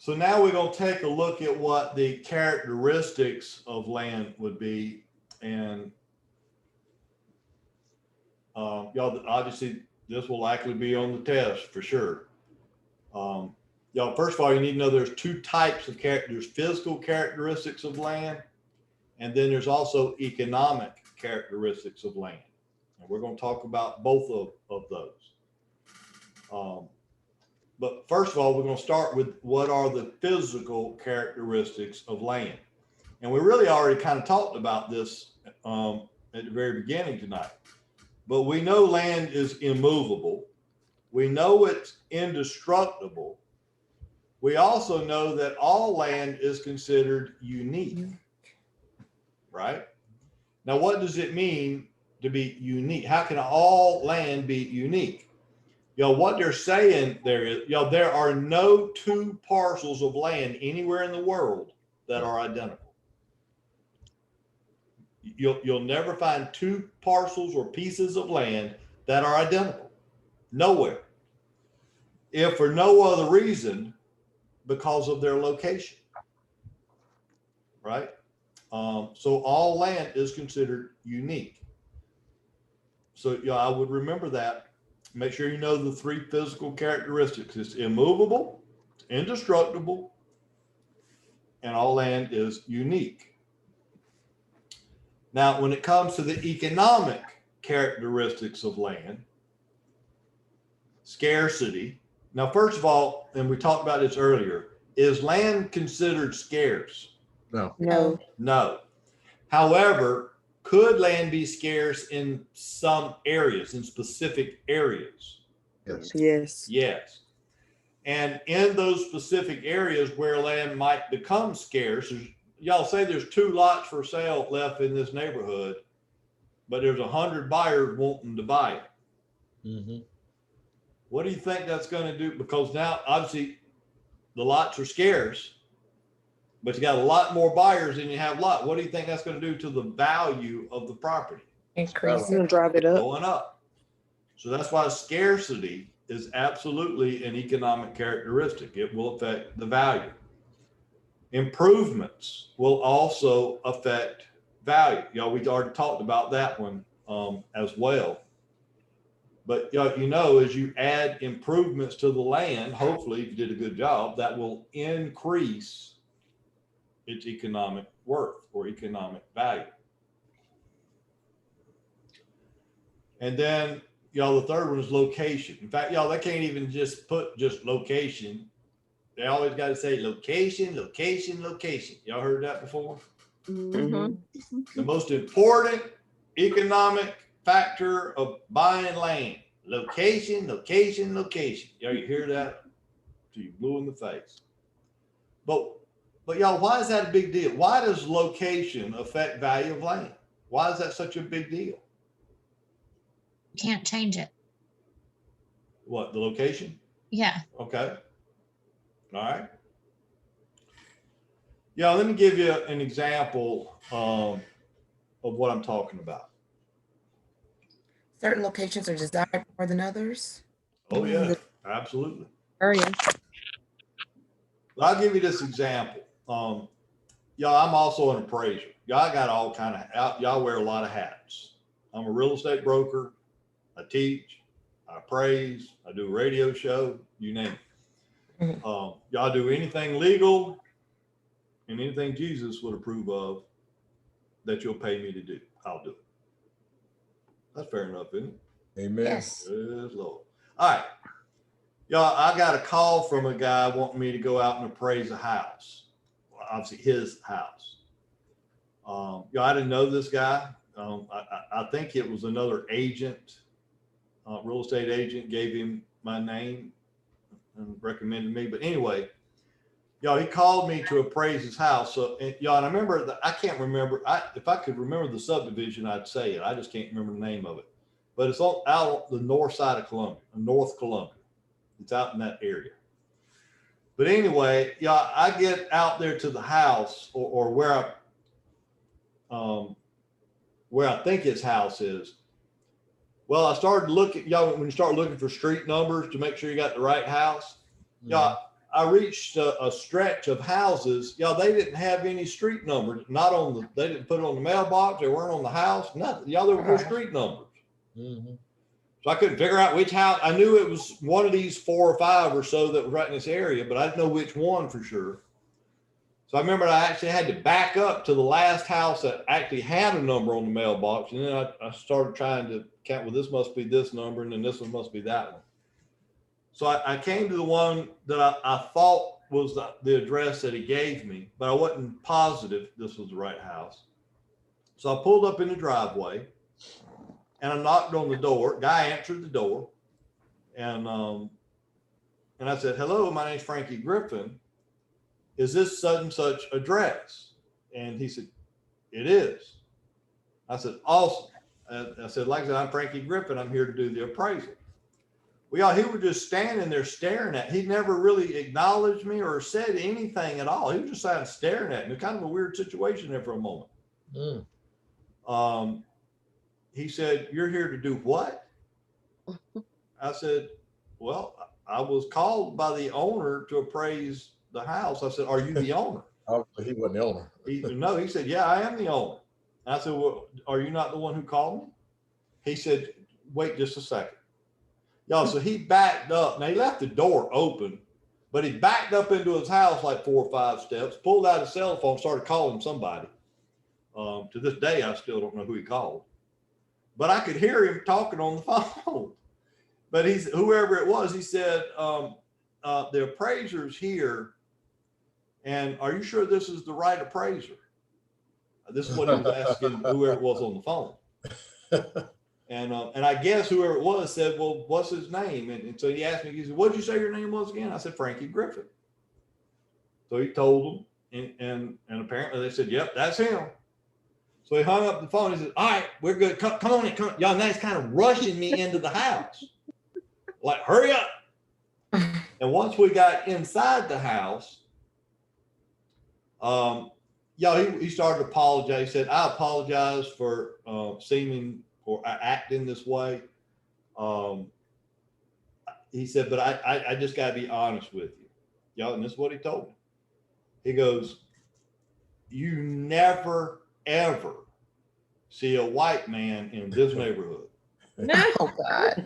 So now we're going to take a look at what the characteristics of land would be. And y'all, obviously, this will likely be on the test for sure. Y'all, first of all, you need to know there's two types of there's physical characteristics of land, and then there's also economic characteristics of land. And we're going to talk about both of those. But first of all, we're going to start with what are the physical characteristics of land. And we really already kind of talked about this at the very beginning tonight. But we know land is immovable. We know it's indestructible. We also know that all land is considered unique, right? Now, what does it mean to be unique? How can all land be unique? What they're saying there is, there are no two parcels of land anywhere in the world that are identical. You'll never find two parcels or pieces of land that are identical. Nowhere. If for no other reason, because of their location, right? So all land is considered unique. So I would remember that. Make sure you know the three physical characteristics. It's immovable, it's indestructible, and all land is unique. Now, when it comes to the economic characteristics of land, scarcity. Now, first of all, and we talked about this earlier, is land considered scarce? No. No. No. However, could land be scarce in some areas, in specific areas? Yes. Yes. Yes. And in those specific areas where land might become scarce, y'all say there's 2 lots for sale left in this neighborhood, but there's 100 buyers wanting to buy it. Mm-hmm. What do you think that's going to do? Because now, obviously, the lots are scarce, but you got a lot more buyers than you have lot. What do you think that's going to do to the value of the property? Increase. It's going to drive it up. Going up. So that's why scarcity is absolutely an economic characteristic. It will affect the value. Improvements will also affect value. We already talked about that one as well. But as you add improvements to the land, hopefully if you did a good job, that will increase its economic worth or economic value. And then, the third one is location. In fact, they can't even just put just location. They always got to say location, location, location. Y'all heard that before? Mm-hmm. The most important economic factor of buying land. Location, location, location. You hear that? till you blue in the face. But y'all, why is that a big deal? Why does location affect value of land? Why is that such a big deal? Can't change it. What, the location? Yeah. Okay. All right. Yeah, let me give you an example of what I'm talking about. Certain locations are desired more than others. Oh yeah, absolutely. Area. I'll give you this example. Y'all, I'm also an appraiser. Y'all got all kind of, y'all wear a lot of hats. I'm a real estate broker. I teach, I appraise, I do a radio show, you name it. Y'all do anything legal and anything Jesus would approve of that you'll pay me to do, I'll do it. That's fair enough, isn't it? Amen. Yes. Yes, Lord. All right. Y'all, I got a call from a guy wanting me to go out and appraise a house. Well, obviously his house. Y'all, I didn't know this guy. I think it was another agent, real estate agent gave him my name and recommended me. But anyway, y'all, he called me to appraise his house. So, y'all, and I remember that I can't remember. If I could remember the subdivision, I'd say it. I just can't remember the name of it. But it's out on the north side of Columbia, North Columbia. It's out in that area. But anyway, y'all, I get out there to the house or where I think his house is. Well, I started looking, y'all, when you start looking for street numbers to make sure you got the right house, y'all, I reached a stretch of houses. Y'all, they didn't have any street numbers. Not on the. They didn't put it on the mailbox. They weren't on the house. Nothing. Y'all, there were no street numbers. Mm-hmm. So I couldn't figure out which house. I knew it was one of these 4 or 5 or so that was right in this area, but I didn't know which one for sure. So I remember I actually had to back up to the last house that actually had a number on the mailbox. And then I started trying to count, well, this must be this number, and then this one must be that one. So I came to the one that I thought was the address that he gave me, but I wasn't positive this was the right house. So I pulled up in the driveway and I knocked on the door. Guy answered the door, and I said, "Hello, my name's Frankie Griffin. Is this such and such address?" And he said, "It is." I said, "Awesome." I said, "Like I said, I'm Frankie Griffin. I'm here to do the appraisal." Well, y'all, he was just standing there staring at. He never really acknowledged me or said anything at all. He was just staring at me. Kind of a weird situation there for a moment. Mm. He said, "You're here to do what?" I said, "Well, I was called by the owner to appraise the house." I said, "Are you the owner?" Obviously, he wasn't the owner. No, he said, "Yeah, I am the owner." And I said, "Well, are you not the one who called me?" He said, "Wait just a second." Y'all, so he backed up. Now, he left the door open, but he backed up into his house like 4 or 5 steps, pulled out his cell phone, started calling somebody. To this day, I still don't know who he called. But I could hear him talking on the phone. But whoever it was, he said, "The appraiser's here. And are you sure this is the right appraiser?" This is what he was asking whoever it was on the phone. And I guess whoever it was said, "Well, what's his name?" And so he asked me, he said, "What did you say your name was again?" I said, "Frankie Griffin." So he told them, and apparently they said, "Yep, that's him." So he hung up the phone. He said, "All right, we're good. Come on in. Come. Y'all, now he's kind of rushing me into the house. Like, hurry up." And once we got inside the house, y'all, he started to apologize. He said, "I apologize for seeming or acting this way." He said, "But I just got to be honest with you." Y'all, and this is what he told me. He goes, "You never, ever see a white man in this neighborhood." Oh God.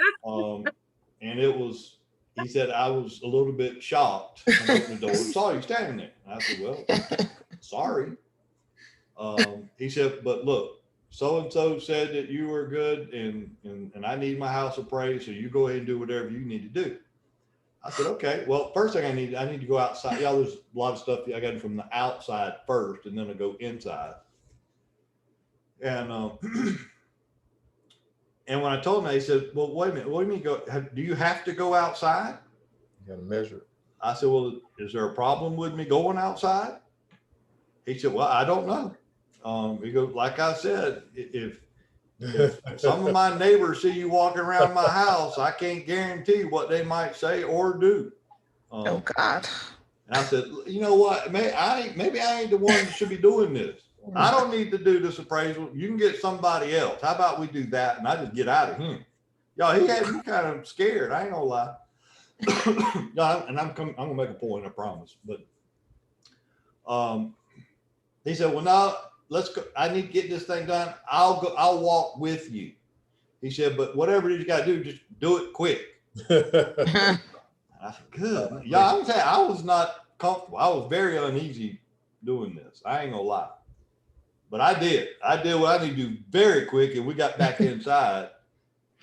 And it was, he said, "I was a little bit shocked when I opened the door. Saw you standing there." And I said, "Well, sorry." He said, "But look, so-and-so said that you were good and I need my house appraised. So you go ahead and do whatever you need to do." I said, "Okay, well, first thing I need to go outside." Y'all, there's a lot of stuff I got from the outside first, and then I go inside. And and when I told him, he said, "Well, wait a minute. What do you mean do you have to go outside?" You got to measure it. I said, "Well, is there a problem with me going outside?" He said, "Well, I don't know." He goes, "Like I said, if some of my neighbors see you walking around my house, I can't guarantee what they might say or do." Oh God. And I said, "You know what? Maybe I ain't the one that should be doing this. I don't need to do this appraisal. You can get somebody else. How about we do that?" And I just get out of him. Y'all, he had me kind of scared. I ain't gonna lie. No, and I'm gonna make a point, I promise. But he said, "Well, now let's go. I need to get this thing done. I'll walk with you." He said, "But whatever it is you got to do, just do it quick." I said, "Good." Yeah, I'm saying I was not comfortable. I was very uneasy doing this. I ain't gonna lie. But I did what I need to do very quick, and we got back inside.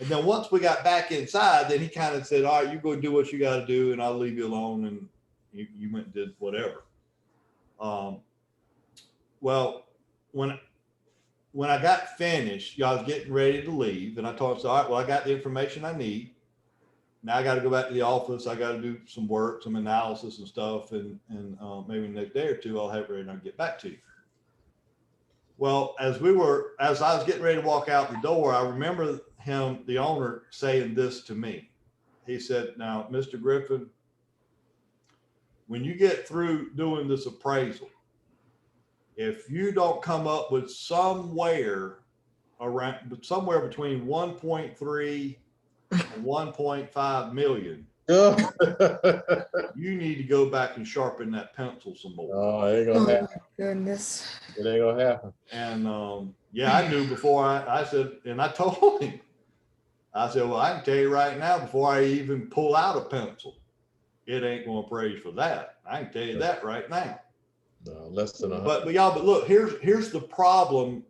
And then once we got back inside, then he kind of said, "All right, you go do what you got to do, and I'll leave you alone." And you went and did whatever. Well, when I got finished, y'all was getting ready to leave, and I told him, "All right, well, I got the information I need. Now I got to go back to the office. I got to do some work, some analysis and stuff, and maybe the next day or two I'll have it ready and I'll get back to you." Well, as I was getting ready to walk out the door, I remember the owner, saying this to me. He said, "Now, Mr. Griffin, when you get through doing this appraisal, if you don't come up with somewhere between 1.3 and 1.5 million, You need to go back and sharpen that pencil some more. Oh, it ain't Oh gonna my happen. goodness. It ain't gonna happen. And yeah, I knew before I said, and I told him, I said, well, I can tell you right now, before I even pull out a pencil, it ain't gonna appraise for that. I can tell you that right now. No, less than a But hundred. y'all, but look, here's the problem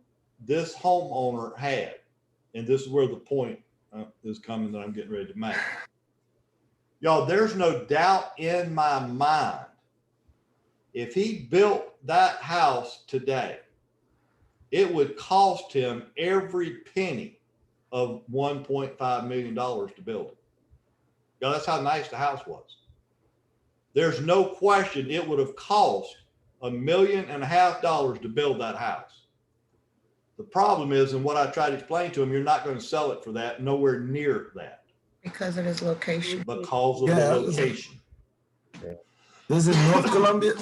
this homeowner had, and this is where the point is coming that I'm getting ready to make. Y'all, there's no doubt in my mind, if he built that house today, it would cost him every penny of $1.5 million to build it. Y'all, that's how nice the house was. There's no question it would have cost $1.5 million to build that house. The problem is, and what I tried to explain to him, you're not going to sell it for that, nowhere near that. Because of his location. Because of Yeah, the location. This is North Columbia.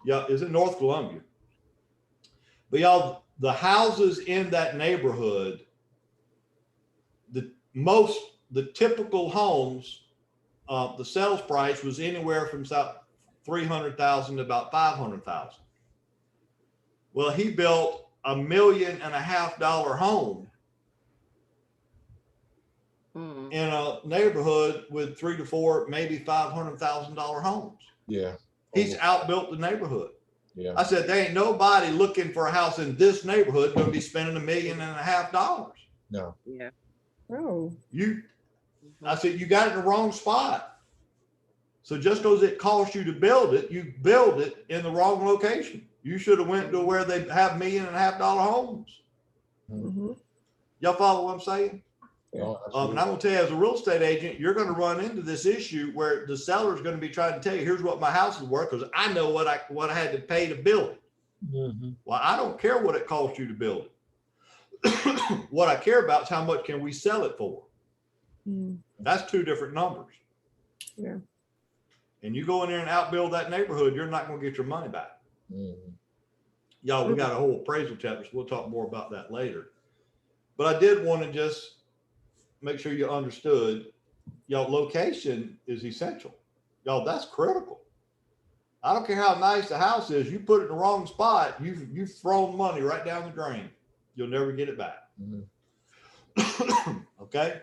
Yeah, is it North Columbia? But y'all, the houses in that neighborhood, the typical homes, the sales price was anywhere from about $300,000 to about $500,000. Well, he built $1.5 million home in a neighborhood with 3 to 4, maybe $500,000 homes. Yeah. He's outbuilt the neighborhood. Yeah. I said, there ain't nobody looking for a house in this neighborhood going to be spending $1.5 million. No. Yeah. Oh. I said, you got it in the wrong spot. So just because it costs you to build it, you build it in the wrong location. You should have went to where they have $1.5 million homes. Mm-hmm. Y'all follow what I'm saying? No, And I'm gonna tell you, as a real estate agent, you're gonna run into this issue where the seller is gonna be trying to tell you, here's what my house is worth, because I know what I had to pay to build it. mm-hmm. Well, I don't care what it costs you to build it. What I care about is how much can we sell it for. Mm. That's two different numbers. Yeah. And you go in there and outbuild that neighborhood, you're not gonna get your money back. Mm-hmm. Y'all, we got a whole appraisal chapter, so we'll talk more about that later. But I did want to just make sure you understood, y'all, location is essential. Y'all, that's critical. I don't care how nice the house is, you put it in the wrong spot, you've thrown money right down the drain. You'll never get it back. Mm-hmm. Okay.